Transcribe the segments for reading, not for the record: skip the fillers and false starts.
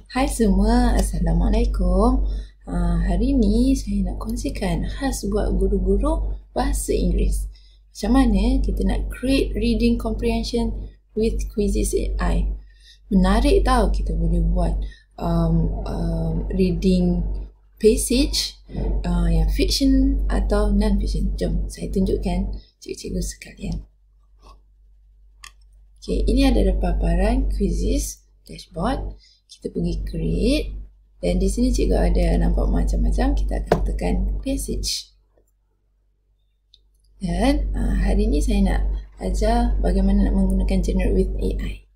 Hai semua, Assalamualaikum. Hari ni saya nak kongsikan khas buat guru-guru bahasa Inggeris. Macam mana kita nak create reading comprehension with Quizzes AI. Menarik tau, kita boleh buat reading passage yang fiction atau non-fiction. Jom saya tunjukkan cikgu-cikgu sekalian. Okay, ini adalah paparan Quizzes dashboard. Kita pergi create dan di sini cikgu ada nampak macam-macam. Kita akan tekan passage. Dan hari ini saya nak ajar bagaimana nak menggunakan Generate with AI.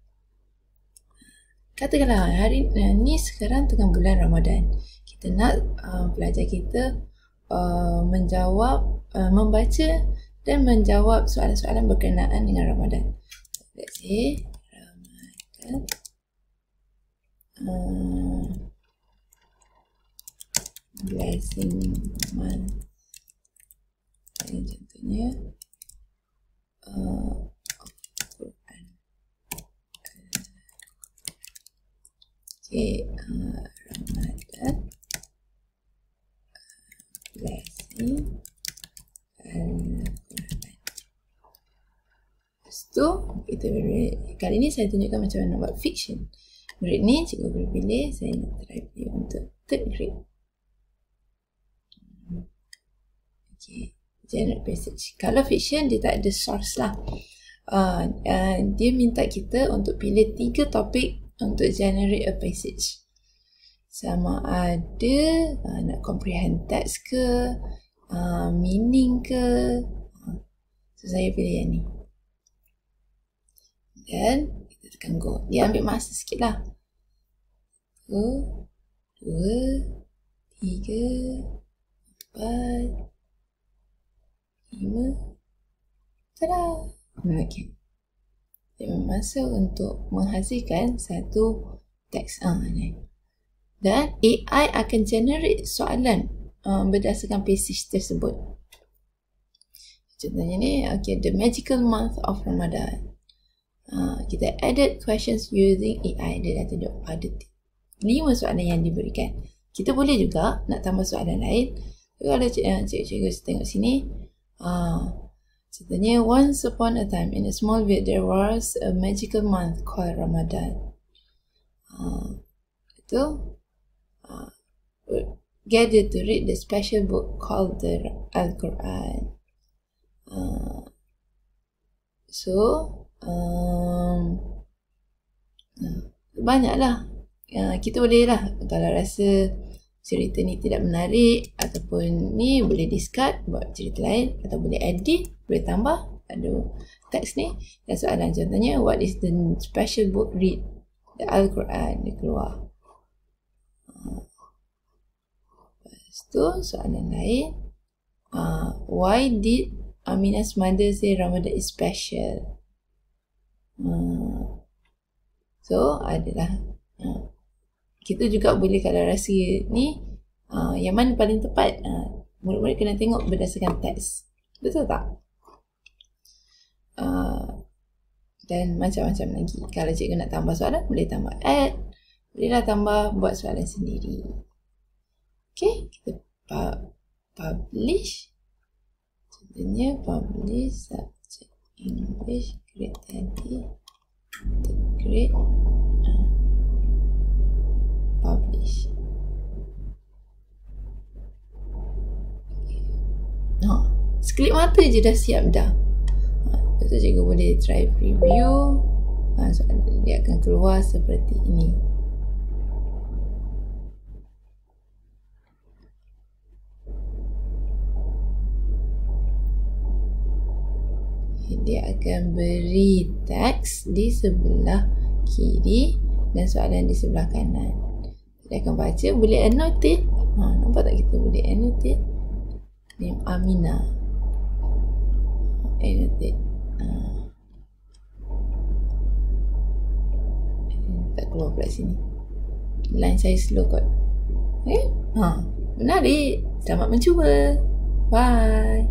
Katakanlah hari ni sekarang tengah bulan Ramadan. Kita nak pelajar kita membaca dan menjawab soalan-soalan berkenaan dengan Ramadan. Let's say Ramadan. Blessing month. Contohnya Quran. Okay, Ramadan blessing Al-Quran. Lepas tu kita kali ni saya tunjukkan macam mana buat fiction. Murid ni cikgu boleh pilih, saya nak try pilih untuk third grade. Okay, generate passage. Kalau fiction dia tak ada source lah. Dia minta kita untuk pilih 3 topik untuk generate a passage. Sama ada nak comprehend text ke, meaning ke. So saya pilih yang ni. Dan kita tekan go. Dia ambil masa sikit lah. 1, 2, 3, 4, 5. Tada! Okay. Dia masa untuk menghasilkan satu teks. Dan AI akan generate soalan berdasarkan passage tersebut. Contohnya ni, okay, the magical month of Ramadan. Kita edit questions using AI. Dia dah tunjuk ada 5 soalan yang diberikan. Kita boleh juga nak tambah soalan lain. Kalau cikgu tengok sini, contohnya, once upon a time in a small village there was a magical month called Ramadan. Itu gather to read the special book called the Al-Quran. Banyaklah. Kita boleh lah, kalau rasa cerita ni tidak menarik ataupun ni boleh discard, buat cerita lain, atau boleh edit, boleh tambah ada teks ni. Dan soalan contohnya, what is the special book read? The Al-Quran. Dia keluar. Lepas tu soalan lain, why did Amina's mother say Ramadan is special? So adalah kita juga boleh, kalau rasa ni yang mana paling tepat, murid-murid kena tengok berdasarkan teks. Betul tak? Dan macam-macam lagi. Kalau cikgu nak tambah soalan, boleh tambah add. Bolehlah tambah buat soalan sendiri. Okay, kita publish. Contohnya publish subject English grade tadi. Grade publish. Sekelip mata je dah siap dah. Lepas tu cikgu boleh try preview. Soalan dia akan keluar seperti ini. Dia akan beri teks di sebelah kiri dan soalan di sebelah kanan. Dia akan baca, boleh annotate. Nampak tak, kita boleh annotate name Amina. Annotate. Tak keluar pula sini. Line saya slow kot. Okay? Menarik. Selamat mencuba. Bye.